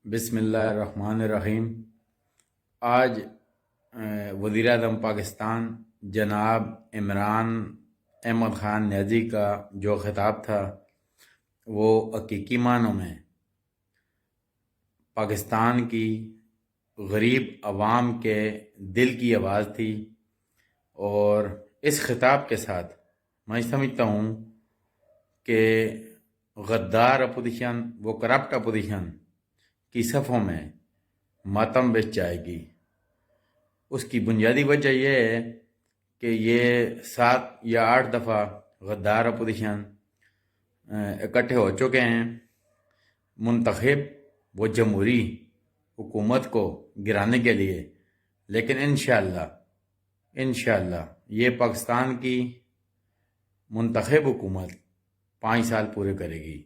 بسم اللہ الرحمن الرحیم۔ آج وزیر اعظم پاکستان جناب عمران احمد خان نیازی کا جو خطاب تھا وہ حقیقی معنوں میں پاکستان کی غریب عوام کے دل کی آواز تھی، اور اس خطاب کے ساتھ میں سمجھتا ہوں کہ غدار اپوزیشن، وہ کرپٹ اپوزیشن کی صفوں میں ماتم بچ جائے گی۔ اس کی بنیادی وجہ یہ ہے کہ یہ 7 یا 8 دفعہ غدار اپوزیشن اکٹھے ہو چکے ہیں منتخب و جمہوری حکومت کو گرانے کے لیے، لیکن انشاءاللہ یہ پاکستان کی منتخب حکومت 5 سال پورے کرے گی۔